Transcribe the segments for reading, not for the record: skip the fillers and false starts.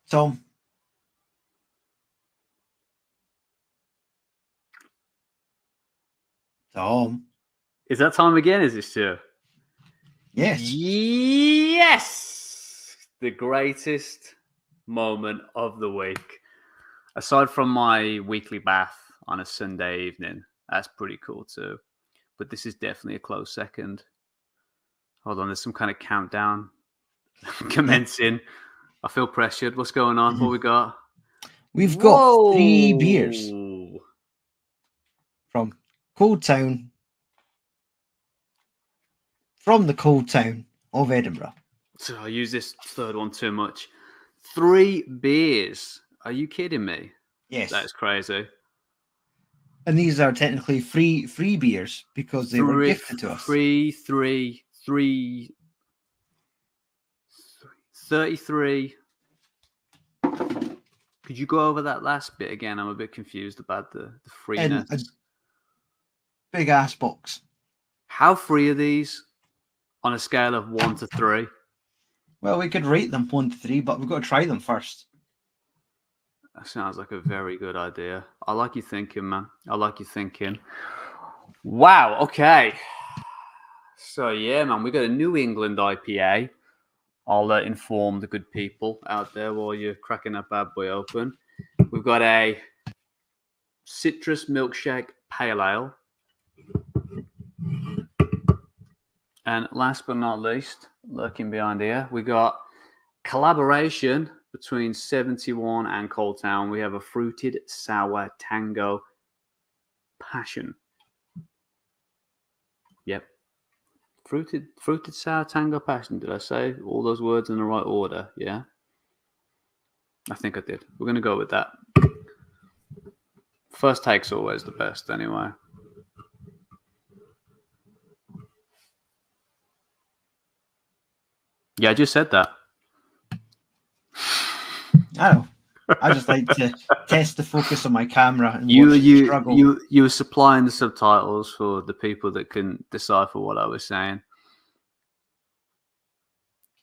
Tom. Tom. Is that time again? Is it, Stu? Yes. Yes! The greatest moment of the week. Aside from my weekly bath on a Sunday evening, that's pretty cool too. But this is definitely a close second. Hold on, there's some kind of countdown commencing. I feel pressured. What's going on? What we got? We've got 3 beers from Cold Town. From the Cold Town of Edinburgh. So I use this third one too much. 3 beers. Are you kidding me? Yes. That's crazy. And these are technically free beers because they were gifted to us. 33. 33. Could you go over that last bit again? I'm a bit confused about the freeness. In a big ass box. How free are these on a scale of 1 to 3? Well, we could rate them 1 to 3, but we've got to try them first. That sounds like a very good idea. I like you thinking, man. I like you thinking. Wow. Okay. So, yeah, man, we got a New England IPA. I'll inform the good people out there while you're cracking that bad boy open. We've got a citrus milkshake pale ale. And last but not least, lurking behind here, we got collaboration between 71 and Cold Town. We have a fruited sour Tango passion. Yep. Fruited sour Tango passion. Did I say all those words in the right order? Yeah. I think I did. We're going to go with that. First take's always the best anyway. Yeah, I just said that. I know. I just like to test the focus on my camera and struggle. You were supplying the subtitles for the people that can decipher what I was saying.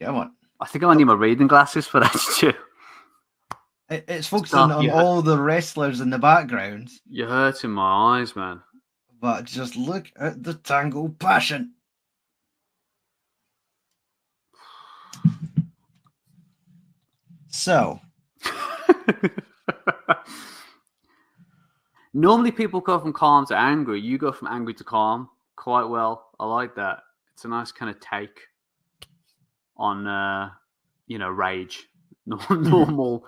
Come on. I think I need my reading glasses for that too. It's focusing on all the wrestlers in the background. You're hurting my eyes, man. But just look at the Tango passion. So. Normally people go from calm to angry. You go from angry to calm quite well. I like that. It's a nice kind of take on, rage. Normal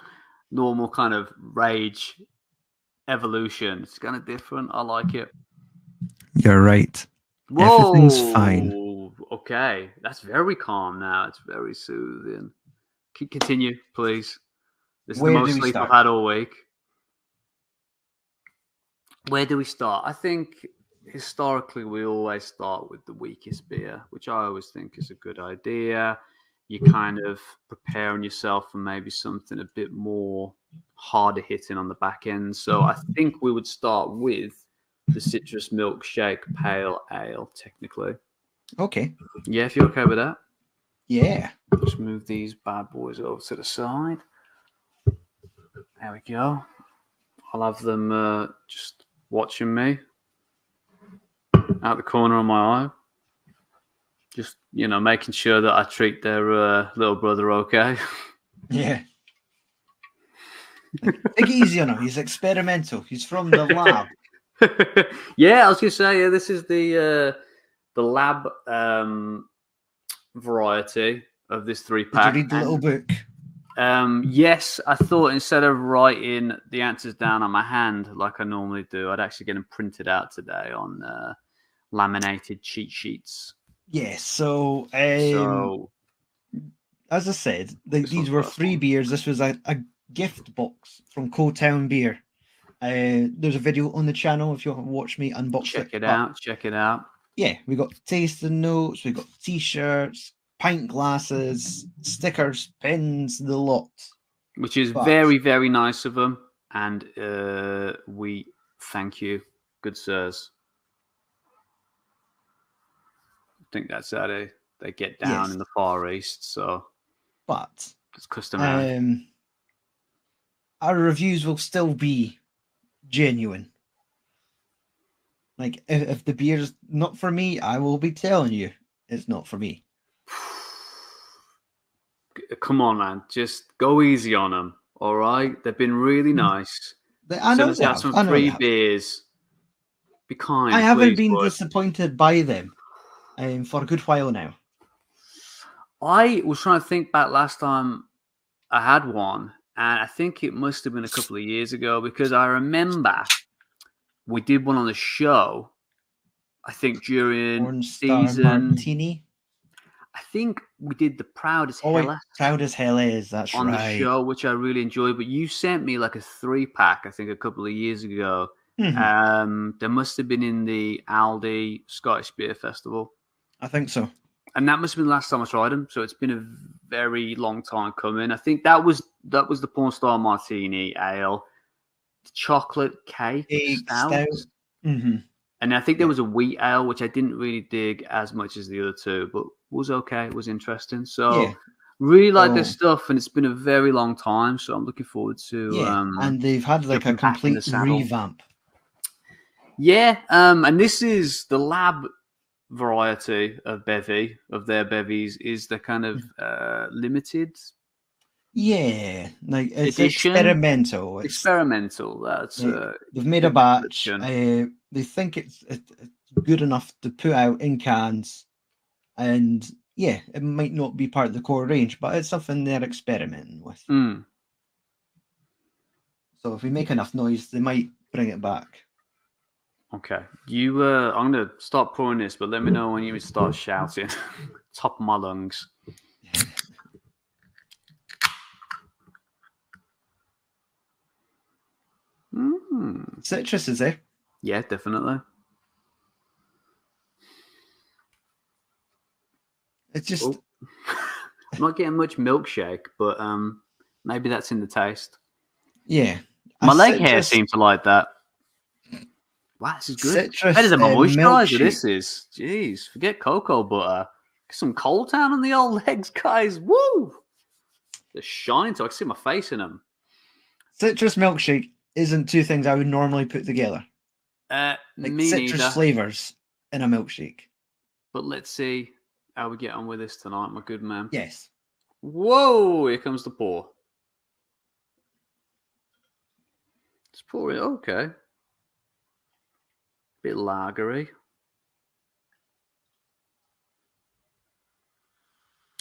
kind of rage evolution. It's kind of different. I like it. You're right. Whoa. Everything's fine. Okay. That's very calm now. It's very soothing. Continue, please. This is the most sleep I've had all week. Where do we start? I think historically we always start with the weakest beer, which I always think is a good idea. You're kind of preparing yourself for maybe something a bit more harder hitting on the back end. So I think we would start with the citrus milkshake pale ale, technically. Okay. Yeah, if you're okay with that. Yeah. Just move these bad boys over to the side. There we go. I'll have them just watching me out the corner of my eye. Just, making sure that I treat their little brother okay. Yeah. Take it easy on him. He's experimental. He's from the lab. Yeah, I was going to say, this is the lab variety of this 3-pack. Did you read the little book? Yes, I thought instead of writing the answers down on my hand like I normally do, I'd actually get them printed out today on laminated cheat sheets. Yes, so as I said, these were 3 beers. This was a gift box from Cold Town Beer. There's a video on the channel if you want to watch me unbox Check it out. Yeah, we got tasting notes, we got t-shirts, pint glasses, stickers, pens, the lot. Which is very, very nice of them. And we thank you, good sirs. I think that's how they get down in the Far East. So, but it's customary. our reviews will still be genuine. Like, if the beer's not for me, I will be telling you it's not for me. Come on, man. Just go easy on them. All right? They've been really nice. I know Send us they out have. some I know they free have. beers. Be kind, I haven't please, been bud. disappointed by them for a good while now. I was trying to think back last time I had one, and I think it must have been a couple of years ago because I remember we did one on the show. I think during Orange Star season, Martini. I think we did the Proud as Oh, wait, Hella Proud as Hell is. That's on the right. show, which I really enjoyed. But you sent me like a 3-pack, I think, a couple of years ago. There must have been in the Aldi Scottish Beer Festival. I think so. And that must have been the last time I tried them. So it's been a very long time coming. I think that was the Porn Star Martini Ale, chocolate cake stout. And I think there was a wheat ale, which I didn't really dig as much as the other two, but was okay. It was interesting. So really like this stuff, and it's been a very long time. So I'm looking forward to and they've had like a jumping back in the complete saddle. revamp. Yeah, and this is the lab variety of bevy of their bevies is the kind of limited. Yeah, like it's edition? experimental. Experimental. That's they've made a batch. They think it's good enough to put out in cans, and yeah, it might not be part of the core range, but it's something they're experimenting with. So if we make enough noise, they might bring it back. Okay, I'm gonna start pouring this, but let me know when you start shouting. Top of my lungs. Citrus, is there? Yeah, definitely. It's just I'm not getting much milkshake, but maybe that's in the taste. Yeah, my leg hair seems to like that. Wow, this is good. Citrus, Better than my moisturizer. milkshake. This is, jeez, forget cocoa butter. Get some Cold Town on the old legs, guys. Woo! They're shining, so I can see my face in them. Citrus milkshake isn't two things I would normally put together. Like me citrus neither. Flavors in a milkshake. But let's see how we get on with this tonight, my good man. Yes. Whoa! Here comes the pour. Let's pour it. Okay. Bit lagery.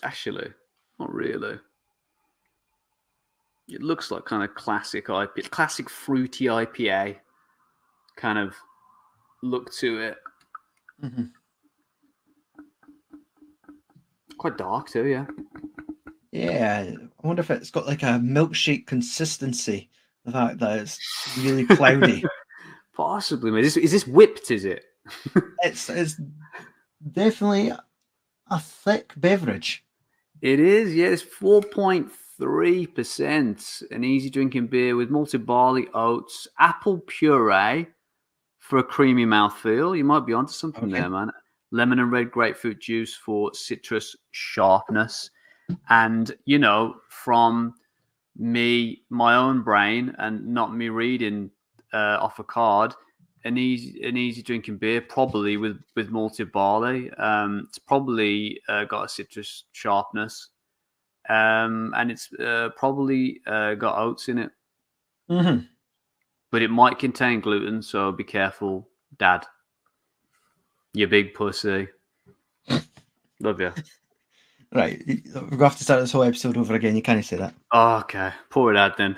Actually, not really. It looks like kind of classic IPA, classic fruity IPA kind of look to it. Quite dark too, yeah. Yeah, I wonder if it's got like a milkshake consistency. The fact that it's really cloudy. Possibly, mate. Is this whipped? Is it? It's definitely a thick beverage. It is, yeah. It's 4.3%. An easy drinking beer with malted barley, oats, apple puree for a creamy mouthfeel. You might be onto something there, man. Lemon and red grapefruit juice for citrus sharpness. And, you know, from me, my own brain, and not me reading off a card, an easy drinking beer, probably with malted barley. It's probably got a citrus sharpness, and it's probably got oats in it. But it might contain gluten, so be careful, Dad. You big pussy. Love you. Right, we're going to have to start this whole episode over again. You can't say that. Oh, okay, pour it out then.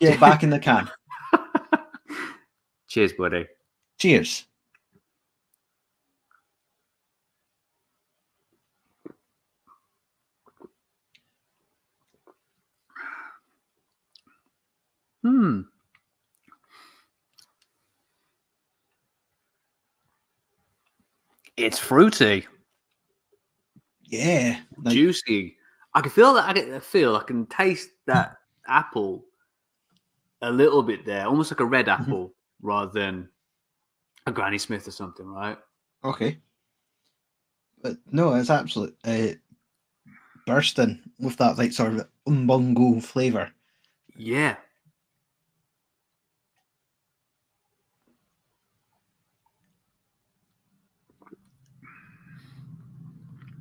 Get back in the can. Cheers, buddy. Cheers. It's fruity. Yeah. Juicy. I can feel that. I can taste that apple a little bit there, almost like a red apple rather than a Granny Smith or something, right? Okay. But no, it's absolute bursting with that like sort of umbongo flavour. Yeah.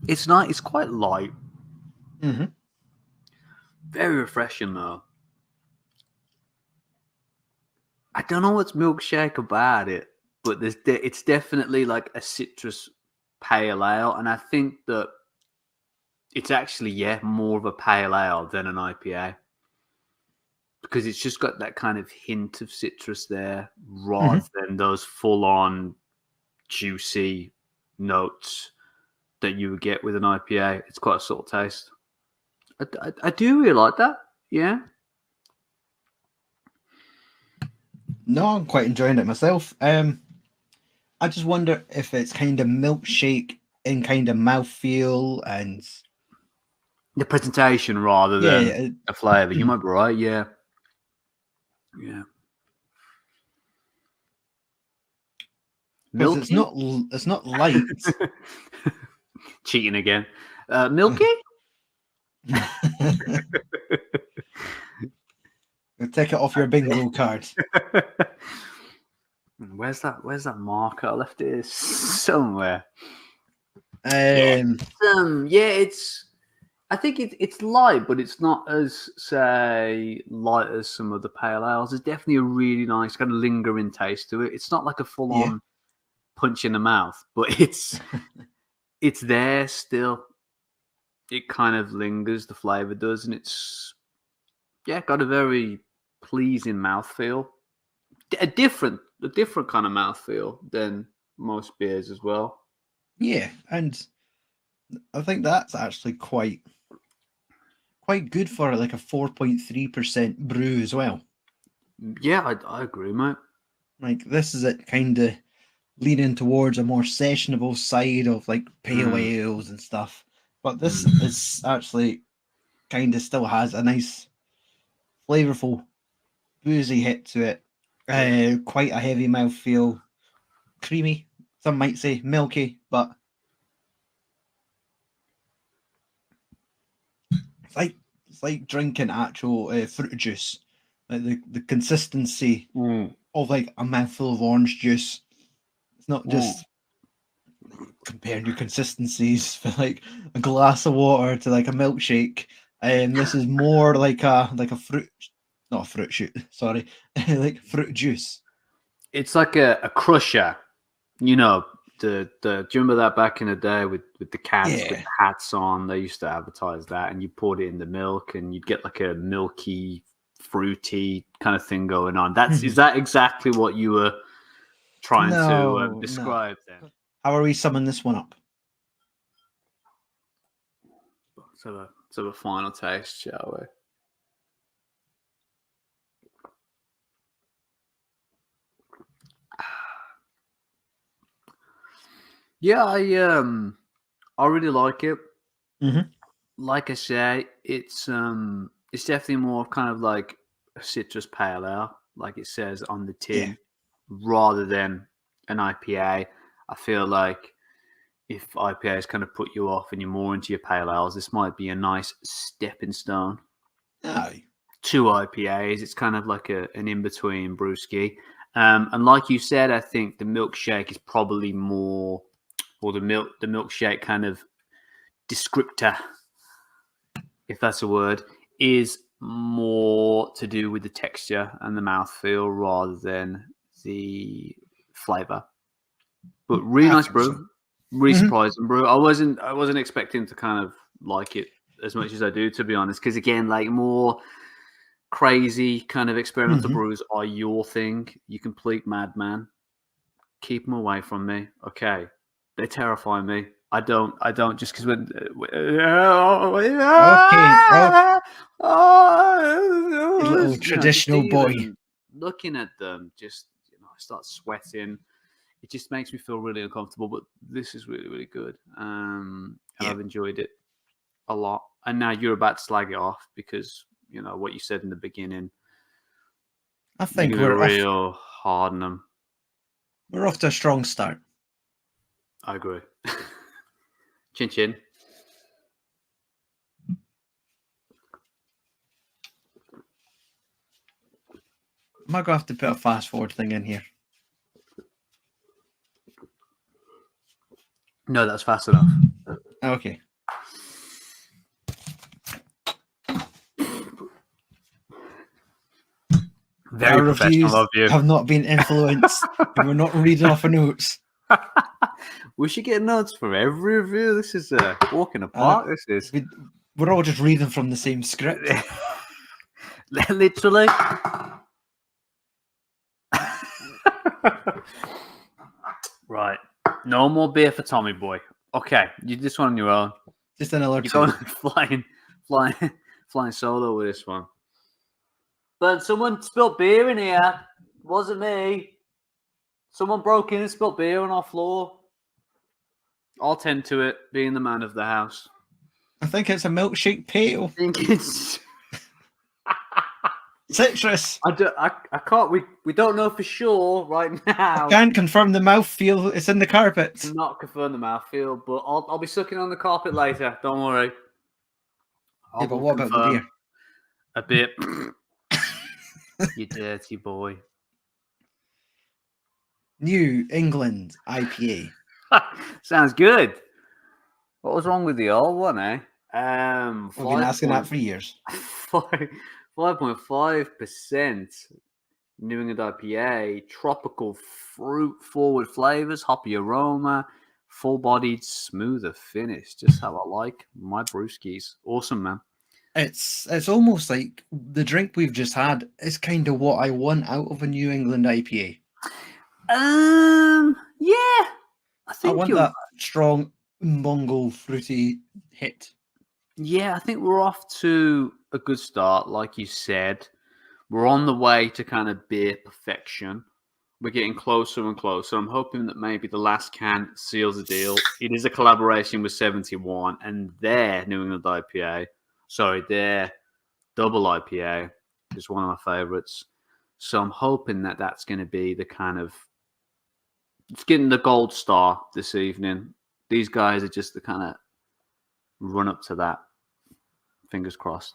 It's not. It's quite light. Mm-hmm. Very refreshing though. I don't know what's milkshake about it, but it's definitely like a citrus pale ale, and I think that it's actually more of a pale ale than an IPA because it's just got that kind of hint of citrus there, rather than those full-on juicy notes that you would get with an IPA. It's quite a subtle taste. I do really like that. Yeah. No, I'm quite enjoying it myself. I just wonder if it's kind of milkshake in kind of mouthfeel and The presentation rather than a flavour. You might be right. Yeah. Yeah. because Milky? it's not light. Cheating again. Milky? Take it off your bingo card. Where's that marker? I left it somewhere. It's. I think it's light, but it's not as say light as some of the pale ales. There's definitely a really nice kind of lingering taste to it. It's not like a full on punch in the mouth, but it's there still. It kind of lingers. The flavor does, and it's got a very pleasing mouthfeel. A different kind of mouthfeel than most beers as well. Yeah, and I think that's actually quite good for like a 4.3% brew as well. Yeah, I agree, mate. Like this is it kind of leaning towards a more sessionable side of like pale ales and stuff. But this is actually kind of still has a nice flavorful boozy hit to it. Quite a heavy mouthfeel, creamy. Some might say milky, but it's like drinking actual fruit juice. Like the consistency of like a mouthful of orange juice. It's not just comparing your consistencies for like a glass of water to like a milkshake. This is more like a fruit, not a fruit shoot. Sorry, like fruit juice. It's like a crusher, you know. Do you remember that back in the day with the cats with the hats on? They used to advertise that, and you poured it in the milk, and you'd get like a milky, fruity kind of thing going on. Is that exactly what you were trying to describe then? How are we summing this one up? So a final taste, shall we? Yeah, I really like it. Like I say, it's definitely more kind of like a citrus pale ale, like it says on the tin, rather than an IPA. I feel like if IPAs kind of put you off and you're more into your pale ales, this might be a nice stepping stone. To IPAs, it's kind of like an in-between brewski. And like you said, I think the milkshake is probably more, or the milkshake kind of descriptor, if that's a word, is more to do with the texture and the mouthfeel rather than the flavor. But really nice brew, really surprising brew. I wasn't expecting to kind of like it as much as I do, to be honest, because again, like more crazy kind of experimental brews are your thing. You complete madman. Keep them away from me. Okay, they terrify me. I don't just because when little traditional boy. Looking at them, just I start sweating. It just makes me feel really uncomfortable. But this is really, really good. I've enjoyed it a lot. And now you're about to slag it off because what you said in the beginning. I think we're real hard on them. We're off to a strong start. I agree. Chin chin. might have to put a fast forward thing in here. No, that's fast enough. Okay. Very Our professional reviews of you. have not been influenced, and we're not reading off of notes. We should get notes for every review. This is a walk in the park. This is. We're all just reading from the same script. Literally. Right. No more beer for Tommy boy. Okay, you did this one on your own. Just another You're two. going flying solo with this one. But someone spilled beer in here. Wasn't me. Someone broke in and spilled beer on our floor. I'll tend to it, being the man of the house. I think it's a milkshake pale. I think it's citrus. I can't. We don't know for sure right now. I can't confirm the mouthfeel. It's in the carpet. Not confirm the mouthfeel, but I'll be sucking on the carpet later. Don't worry. Yeah, but what about the beer? A bit. You dirty boy. New England IPA. Sounds good. What was wrong with the old one, eh? We've been asking that for years. 5.5% New England IPA, tropical fruit forward flavors, hoppy aroma, full-bodied, smoother finish. Just how I like my brewskis. Awesome, man. It's almost like the drink we've just had is kind of what I want out of a New England IPA. Yeah. I want that strong Mongol fruity hit. Yeah, I think we're off to a good start, like you said. We're on the way to kind of beer perfection. We're getting closer and closer. I'm hoping that maybe the last can seals the deal. It is a collaboration with 71 and their New England IPA. Sorry, their double IPA is one of my favorites. So I'm hoping that that's going to be the kind of... It's getting the gold star this evening. These guys are just the kind of run up to that. Fingers crossed.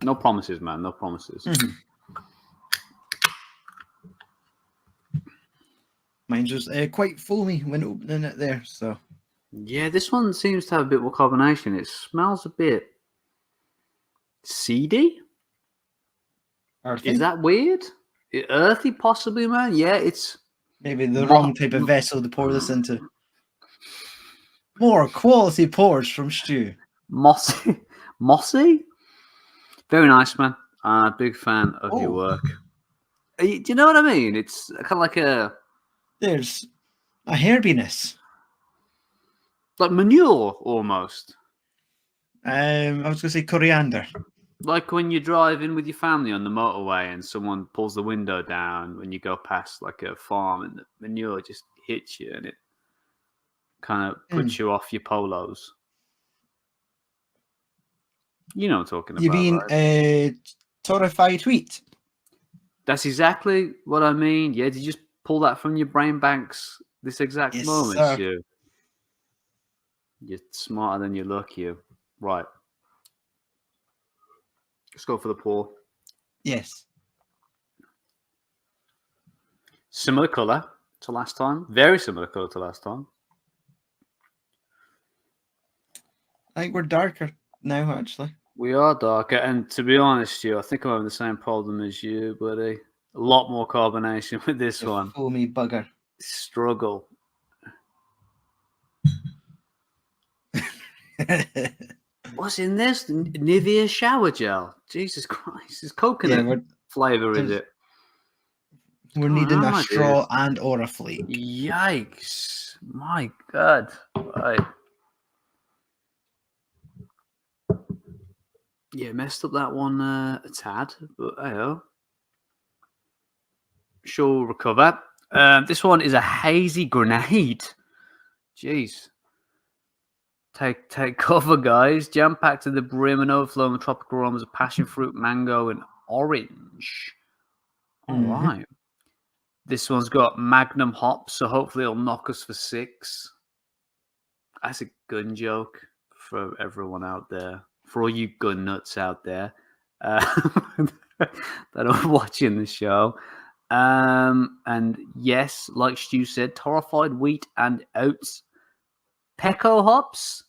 No promises, man. No promises. Mm-hmm. Mine's just quite foamy when opening it there. So yeah, this one seems to have a bit more carbonation. It smells a bit seedy. Earthy? Is that weird? Earthy, possibly, man. Yeah, it's maybe the wrong type of vessel to pour this into. More quality pours from Stu. Mossy. Very nice, man. Big fan of your work. Do you know what I mean? It's kind of like there's a herbiness, like manure almost. I was going to say coriander. Like when you're driving with your family on the motorway and someone pulls the window down when you go past like a farm and the manure just hits you and it kind of puts you off your polos. You know what I'm talking about. You mean right? torrefied wheat? That's exactly what I mean. Yeah, did you just pull that from your brain banks this exact moment, sir. Stu? You're smarter than you look, you. Right. Let's go for the pour. Yes. Similar colour to last time. Very similar colour to last time. I think we're darker now, actually. We are darker. And to be honest, I think I'm having the same problem as you, buddy. A lot more carbonation with this one. Foamy bugger. Struggle. What's in this? Nivea shower gel. Jesus Christ. It's coconut flavour, is it? We're needing a straw and or a flake. Yikes. My God. Right. Yeah, messed up that one a tad, but hey-oh. Sure we'll recover. This one is a hazy grenade. Jeez. Take cover, guys. Jam-packed to the brim and overflowing with tropical aromas of passion fruit, mango, and orange. All right. This one's got Magnum hops, so hopefully it'll knock us for 6. That's a gun joke for everyone out there. For all you gun nuts out there that are watching the show. And yes, like Stu said, torrefied wheat and oats. Pecco hops.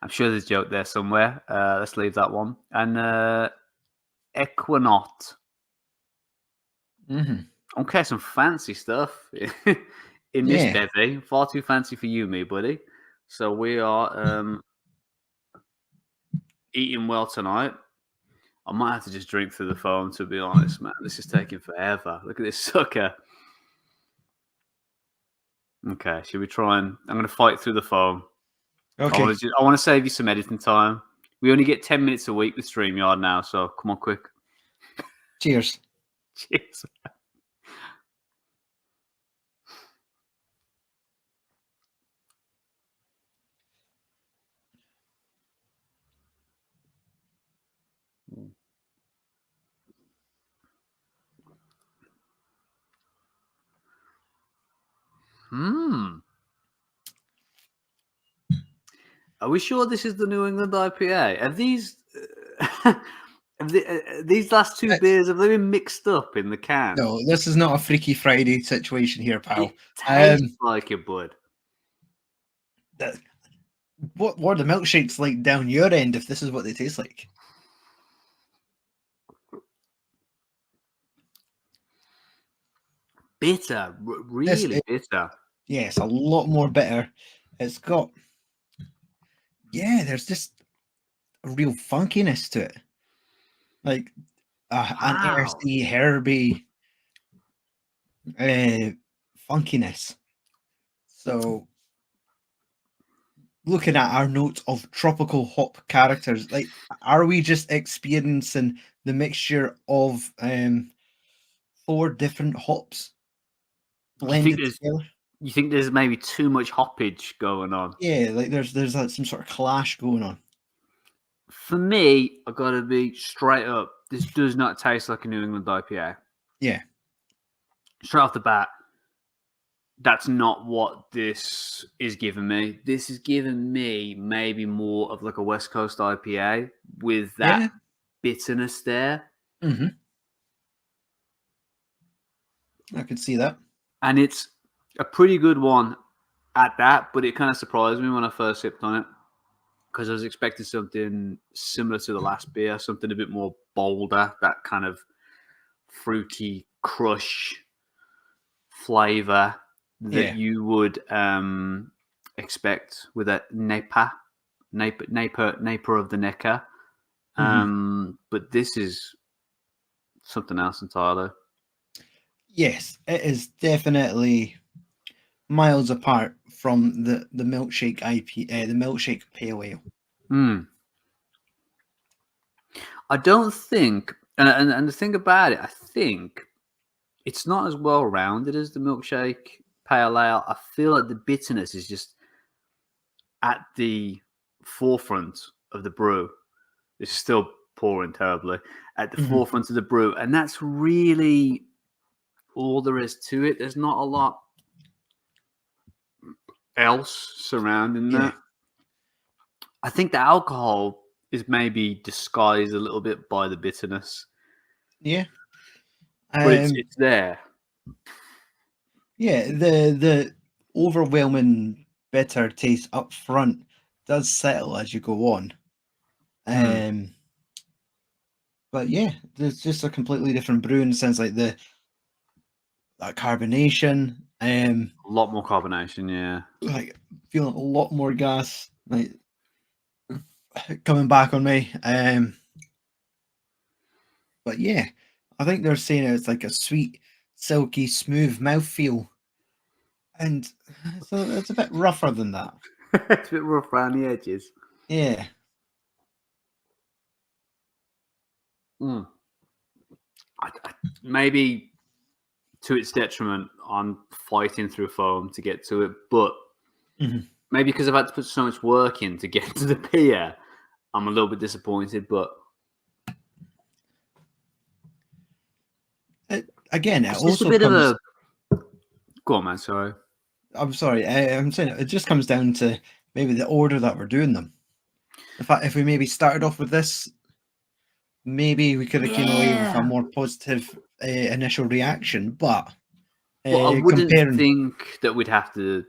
I'm sure there's a joke there somewhere. Let's leave that one. And Equinaut. Okay, some fancy stuff in this bevy. Far too fancy for you, me, buddy. So we are eating well tonight. I might have to just drink through the phone, to be honest, man. This is taking forever. Look at this sucker. Okay, should we try and... I'm going to fight through the phone. Okay. I want to save you some editing time. We only get 10 minutes a week with StreamYard now, so come on, quick. Cheers. Cheers. Are we sure this is the New England IPA? Have these... these last two beers, have they been mixed up in the can? No, this is not a Freaky Friday situation here, pal. It tastes like it, bud. What are the milkshakes like down your end if this is what they taste like? Bitter. Really bitter. Yes, a lot more bitter. It's got... Yeah, there's just a real funkiness to it. Like an earthy, herby funkiness. So, looking at our notes of tropical hop characters, like, are we just experiencing the mixture of 4 different hops blended together? You think there's maybe too much hoppage going on? Yeah, like there's like some sort of clash going on. For me, I gotta be straight up. This does not taste like a New England IPA. Yeah. Straight off the bat, that's not what this is giving me. This is giving me maybe more of like a West Coast IPA with that bitterness there. Mm-hmm. I could see that. And it's a pretty good one at that, but it kind of surprised me when I first sipped on it because I was expecting something similar to the last beer, something a bit more bolder, that kind of fruity crush flavor that you would expect with a Naper of the Necker. But this is something else entirely. Yes, it is definitely miles apart from the Milkshake IPA, the Milkshake Pale Ale. I don't think, and the thing about it, I think it's not as well rounded as the Milkshake Pale Ale. I feel like the bitterness is just at the forefront of the brew. It's still pouring terribly at the forefront of the brew, and that's really all there is to it. There's not a lot else surrounding that. I think the alcohol is maybe disguised a little bit by the bitterness. Yeah. But it's there. Yeah, the overwhelming bitter taste up front does settle as you go on. But yeah, there's just a completely different brew in the sense like that carbonation. A lot more carbonation, yeah. Like feeling a lot more gas, like coming back on me. But yeah, I think they're saying it's like a sweet, silky, smooth mouthfeel. And so it's a bit rougher than that. It's a bit rough around the edges. Yeah. Maybe to its detriment, I'm fighting through foam to get to it, but maybe because I've had to put so much work in to get to the beer, I'm a little bit disappointed, but again, it it's also a bit comes... of a... Go on, man, sorry. I'm sorry. I'm saying it just comes down to maybe the order that we're doing them. In fact, if we maybe started off with this maybe we could have came away with a more positive initial reaction, but well, I wouldn't comparing, think that we'd have to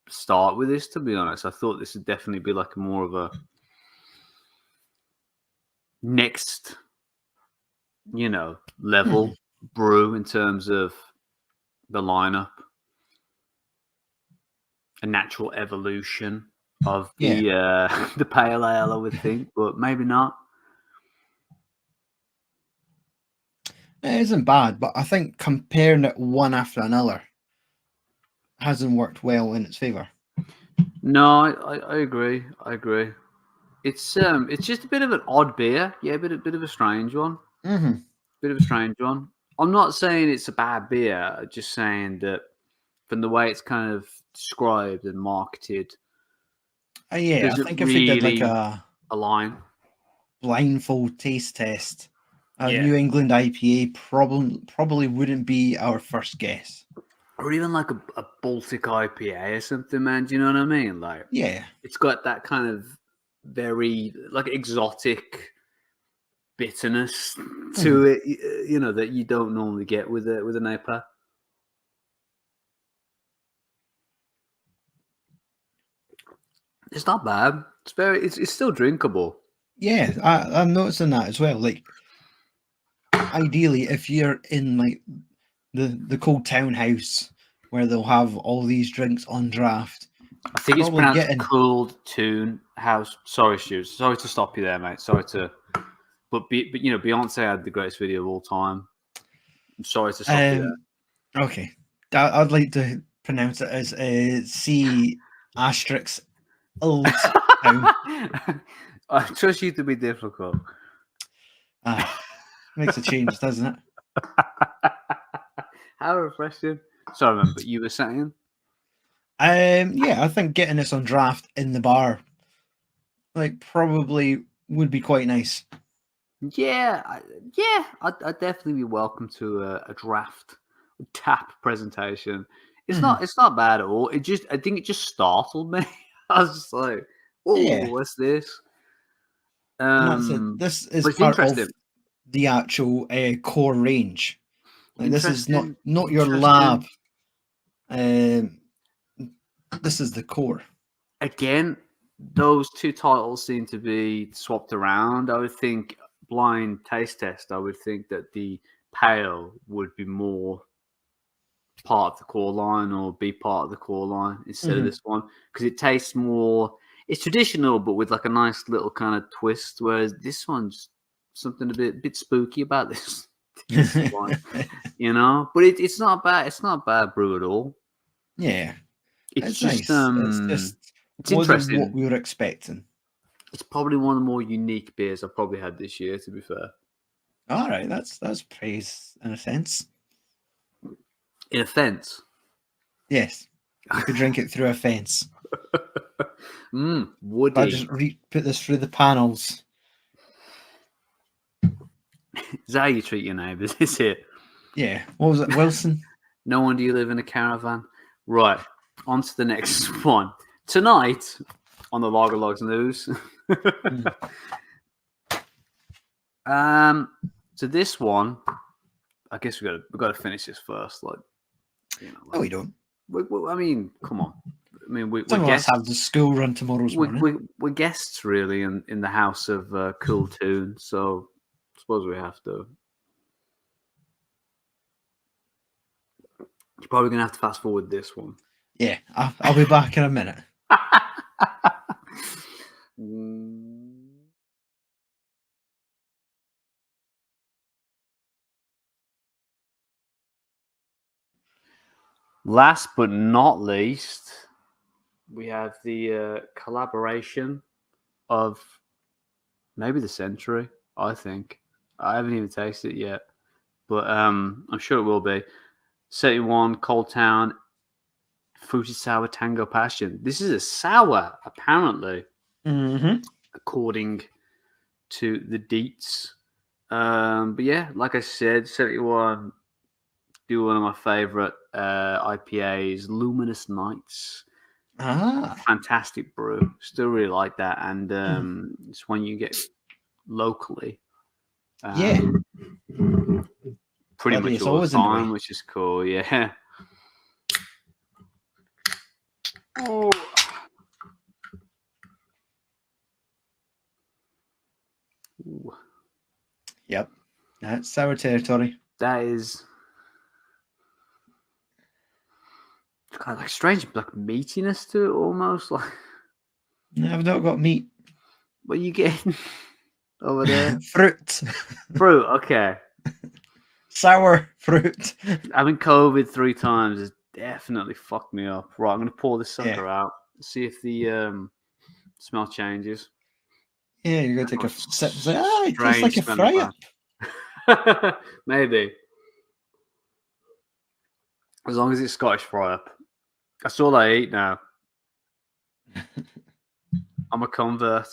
start with this, to be honest. I thought this would definitely be like more of a next, level brew in terms of the lineup, a natural evolution of the the pale ale, I would think, but maybe not. it isn't bad, but I think comparing it one after another hasn't worked well in its favor. No, I agree. I agree. It's just a bit of an odd beer. Yeah, a bit of a strange one. Mm-hmm. Bit of a strange one. I'm not saying it's a bad beer. I'm just saying that from the way it's kind of described and marketed, Yeah, I doesn't think if we did like really a align. blindfold taste test, a Yeah. New England IPA probably wouldn't be our first guess. Or even like a Baltic IPA or something, man. Do you know what I mean? Like, Yeah. it's got that kind of very like exotic bitterness to it, that you don't normally get with an IPA. It's not bad. It's still drinkable. Yeah, I'm noticing that as well. Like, ideally, if you're in like the cold townhouse where they'll have all these drinks on draft, I think it's probably pronounced getting Cooled Tune House. Sorry, Stu. Sorry to stop you there, mate. But Beyonce had the greatest video of all time. I'm sorry to stop you there. Okay, I'd like to pronounce it as C asterisk old town. I trust you to be difficult. Makes a change, doesn't it? How refreshing. Sorry, man, but you were saying? Yeah, I think getting this on draft in the bar, like, probably would be quite nice. Yeah, I'd definitely be welcome to a draft tap presentation. It's not bad at all. I think it just startled me. I was just like, "Oh, Yeah. what's this?" And that's it. This is But it's part of interesting. the actual core range. Like, this is not your Interesting. lab. This is the core. Again, those two titles seem to be swapped around. I would think blind taste test. I would think that the pale would be more part of the core line or be part of the core line instead of this one because it tastes more. It's traditional, but with like a nice little kind of twist. Whereas this one's something a bit spooky about this. This one, But it's not bad. It's not a bad brew at all. Yeah, It's just nice. It's just it's wasn't interesting. what we were expecting. It's probably one of the more unique beers I've probably had this year. To be fair. All right, that's praise in a sense. In a fence. Yes, you could drink it through a fence. Woody. I just put this through the panels. Is that how you treat your neighbours? Is it? Yeah. What was it, Wilson? No wonder you live in a caravan. Right. On to the next one. Tonight on the Lager Logs News. So this one, I guess we got to finish this first. No, we don't. I mean, come on. I mean, we're Some of guests. us have the school run tomorrow's morning. We're guests, really, in the house of Cool Tune. So I suppose we have to. You're probably going to have to fast forward this one. Yeah, I'll be back in a minute. Last but not least, we have the collaboration of maybe the century, I think. I haven't even tasted it yet, but I'm sure it will be. 71 Cold Town Fruity Sour Tango Passion. This is a sour, apparently, according to the deets. But yeah, like I said, 71 do one of my favorite IPAs, Luminous Nights. Fantastic brew. Still really like that. And it's one you get locally. Yeah. Pretty Bloody, much it's all the always in the way. time, which is cool. Yeah. Oh. Ooh. Yep. That's sour territory. That is kind of like strange, like meatiness to it, almost like. No, I've not got meat. What are you getting over there? Fruit. Fruit. Okay. Sour fruit. Having COVID 3 times has definitely fucked me up. Right, I'm gonna pour this sucker out. See if the smell changes. Yeah, you're gonna take a sip. Say, it tastes like a fry up. Maybe. As long as it's Scottish fry up. That's all I eat now. I'm a convert.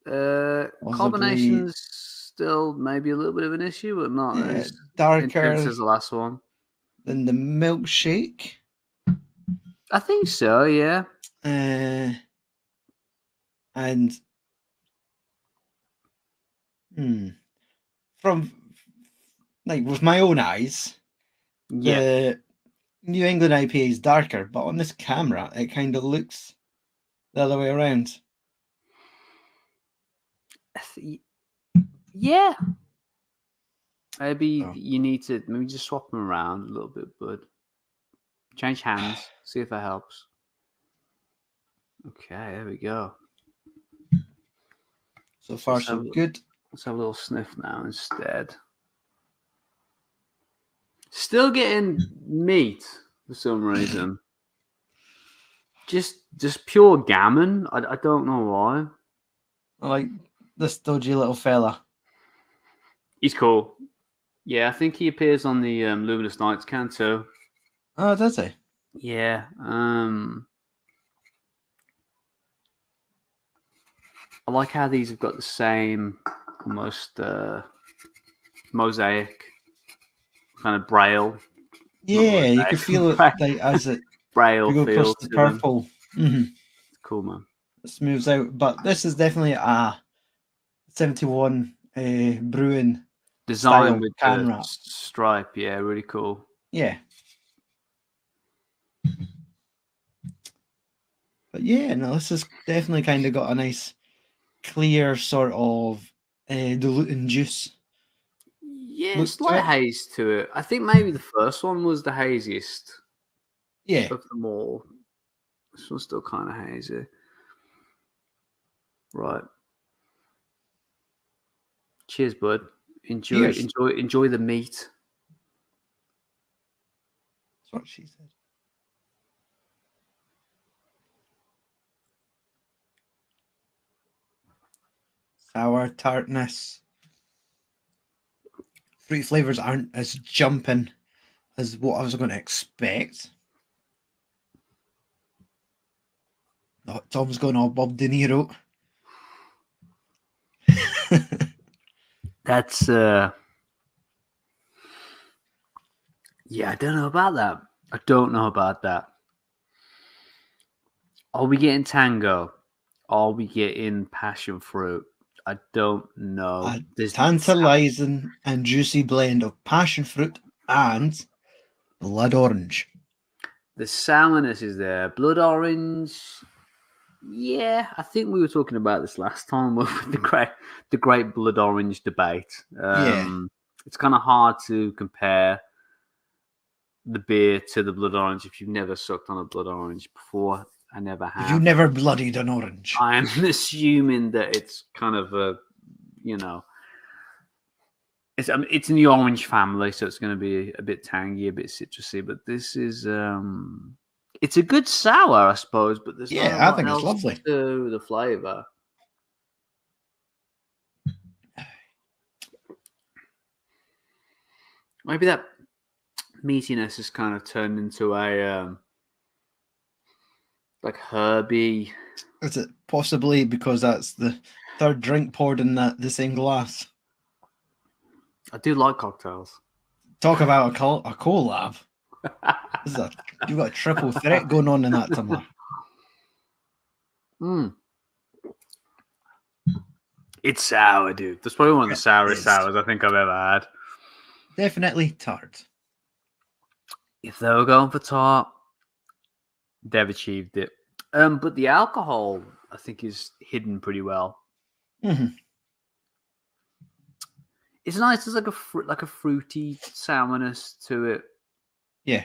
Carbonation's still maybe a little bit of an issue, but not as darker intense as the last one. Than the milkshake. I think so, yeah. And from like with my own eyes, the New England IPA is darker, but on this camera, it kind of looks the other way around. Yeah. Maybe you need to maybe just swap them around a little bit, bud. Change hands. See if that helps. Okay, there we go. So far, so good. Let's have a little sniff now instead. Still getting meat for some reason. Just pure gammon. I don't know why. I like this dodgy little fella. He's cool. Yeah, I think he appears on the Luminous Nights can too. Oh, does he? Yeah. I like how these have got the same almost mosaic kind of braille. Yeah, you can feel it like, as it braille go feel across the purple. It's cool, man. It smooths out, but this is definitely a 71 brewing design with can the wrap. stripe. Yeah, really cool. Yeah. But yeah, no, this has definitely kind of got a nice clear sort of diluting juice. Yeah, slight haze to it. I think maybe the first one was the haziest. Yeah. Of them all. This one's still kind of hazy. Right. Cheers, bud. Enjoy the meat. That's what she said. Sour tartness. Fruit flavors aren't as jumping as what I was going to expect. Oh, Tom's going all Bob De Niro. That's yeah, I don't know about that. Are we getting Tango? Are we getting passion fruit? I don't know. A tantalizing and juicy blend of passion fruit and blood orange. The sourness is there. Blood orange. Yeah, I think we were talking about this last time with the great blood orange debate. It's kind of hard to compare the beer to the blood orange if you've never sucked on a blood orange before. I never have. If you never bloodied an orange. I'm assuming that it's kind of a, it's in the orange family, so it's going to be a bit tangy, a bit citrusy. But this is, it's a good sour, I suppose. But there's I think it's lovely. To the flavor. Maybe that meatiness has kind of turned into a like herby. Is it possibly because that's the third drink poured in the same glass? I do like cocktails. Talk about a collab. You've got a triple threat going on in that tomorrow. It's sour, dude. That's probably one of the sourest is. sours I think I've ever had. Definitely tart. If they were going for tart, they've achieved it. But the alcohol, I think, is hidden pretty well. Mm-hmm. It's nice. There's like a fruity sourness to it. Yeah.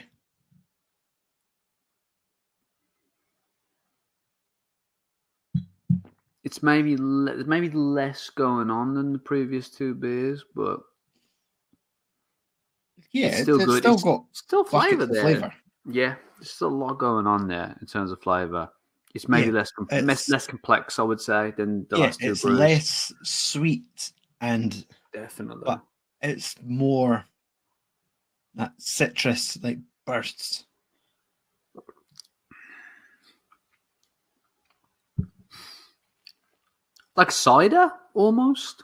It's maybe less going on than the previous two beers, but Yeah, it's still good. Still It's got still flavor there. Flavor. Yeah, there's still a lot going on there in terms of flavor. It's Yeah, maybe less complex, I would say, than the last two it's brews. less sweet and Definitely, but it's more that citrus like bursts. like cider almost.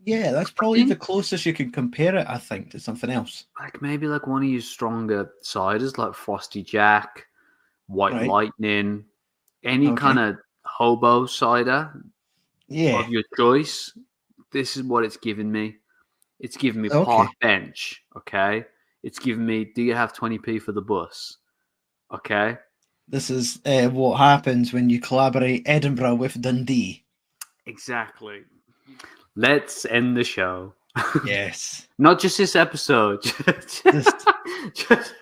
Yeah, that's probably the closest you can compare it, I think, to something else. Like maybe like one of your stronger ciders, like Frosty Jack, White Lightning, any kind of hobo cider of your choice. This is what it's given me. It's given me park bench, okay? It's given me, do you have 20p for the bus? Okay? This is what happens when you collaborate Edinburgh with Dundee. Exactly. Let's end the show. Yes. Not just this episode. just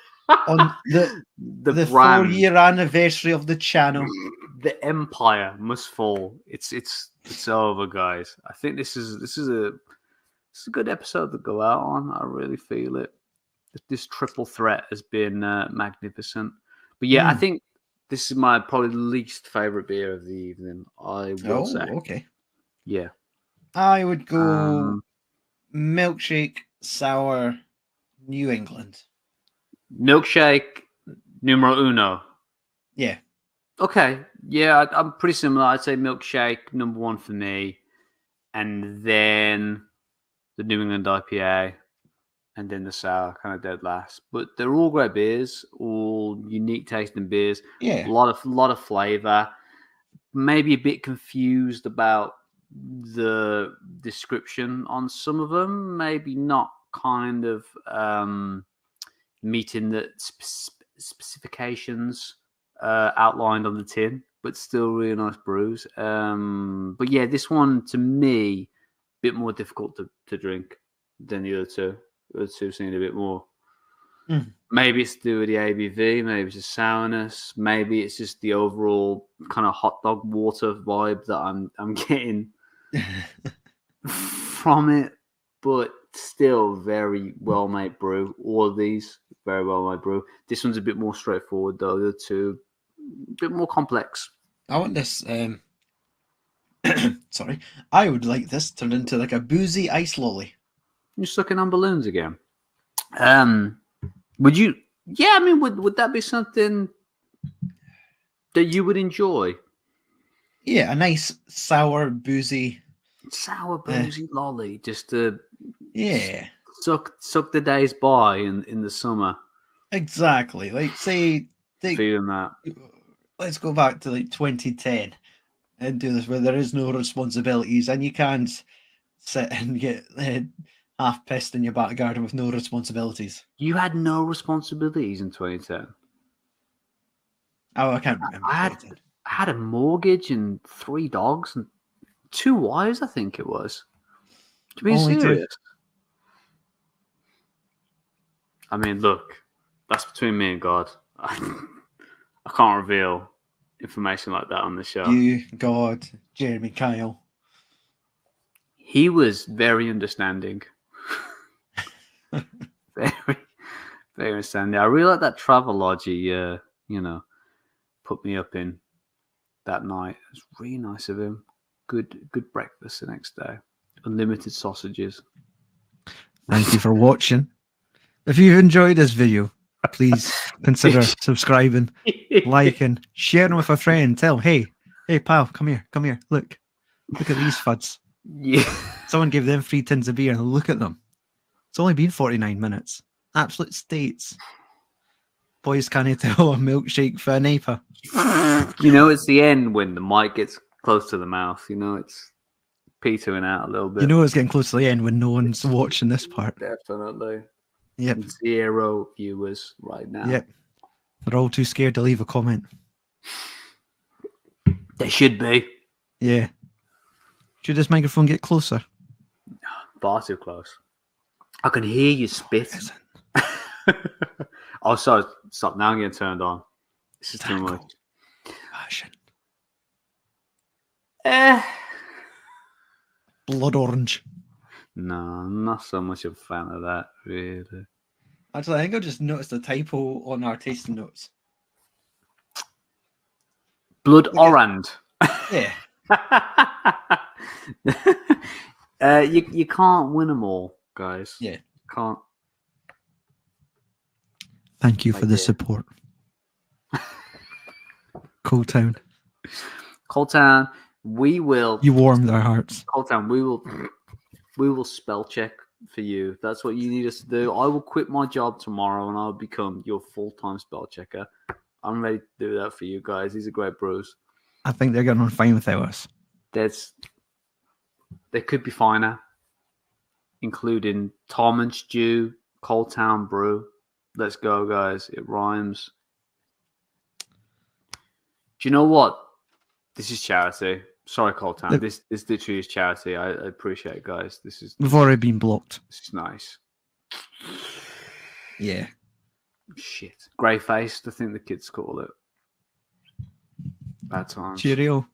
on the 4-year anniversary of the channel. The empire must fall. It's over, guys. I think this is a good episode to go out on. I really feel it. This triple threat has been magnificent. But yeah, I think this is my probably least favorite beer of the evening. I will say. Okay. Yeah. I would go Milkshake Sour New England. Milkshake numero uno. Yeah. Okay. Yeah, I'm pretty similar. I'd say Milkshake number one for me, and then the New England IPA, and then the sour kind of dead last. But they're all great beers, all unique tasting beers. Yeah. A lot of flavor. Maybe a bit confused about the description on some of them. Maybe not kind of meeting the specifications outlined on the tin, but still really nice brews. But yeah, this one to me, a bit more difficult to drink than the other two. The other two seem a bit more. Maybe it's to do with the ABV, maybe it's the sourness, maybe it's just the overall kind of hot dog water vibe that I'm getting from it. But still very well made brew. All of these very well made brew. This one's a bit more straightforward though. The other two a bit more complex. I want this sorry. I would like this turned into like a boozy ice lolly. You're sucking on balloons again. Would you? Yeah, I mean, would that be something that you would enjoy? Yeah, a nice sour boozy lolly, just to suck the days by in the summer. Exactly. Like say feeling that. Let's go back to like 2010 and do this where there is no responsibilities and you can't sit and get half pissed in your back garden with no responsibilities. You had no responsibilities in 2010? Oh, I can't remember. I had a mortgage and 3 dogs and 2 wives, I think it was. To be serious. 2. I mean, look, that's between me and God. I can't reveal information like that on the show. You, God, Jeremy Kyle. He was very understanding. very, very understanding. I really like that travel lodge he, put me up in that night. It was really nice of him. Good breakfast the next day. Unlimited sausages. Thank you for watching. If you've enjoyed this video, please consider subscribing, liking, sharing with a friend. Tell them, hey pal, come here, look at these fuds. Yeah. Someone gave them 3 tins of beer and look at them. It's only been 49 minutes. Absolute states. Boys can't tell a milkshake for an IPA. You know, it's the end when the mic gets close to the mouth. You know, it's petering out a little bit. You know it's getting close to the end when no one's watching this part. Definitely. Yep. 0 viewers right now. Yep. They're all too scared to leave a comment. They should be. Yeah. Should this microphone get closer? Far too close. I can hear you spit. Oh, sorry. Stop. Now I'm getting turned on. This is too much. Passion. Eh. Blood orange. No, I'm not so much a fan of that, really. Actually, I think I just noticed a typo on our tasting notes. Blood orange. Yeah. You can't win them all, guys. Yeah. Can't. Thank you for the support. Cool Town. Cold Town, we will. You warmed our hearts. Cold Town, we will spell check for you. If that's what you need us to do. I will quit my job tomorrow and I'll become your full-time spell checker. I'm ready to do that for you guys. These are great brews. I think they're getting on fine without us. They could be finer, including Tom and Stew, Cold Town Brew. Let's go, guys. It rhymes. Do you know what? This is charity. Sorry, Cold Town. This literally is charity. I appreciate it, guys. We've already been blocked. This is nice. Yeah. Shit. Grey faced, I think the kids call it. Bad times. Cheerio.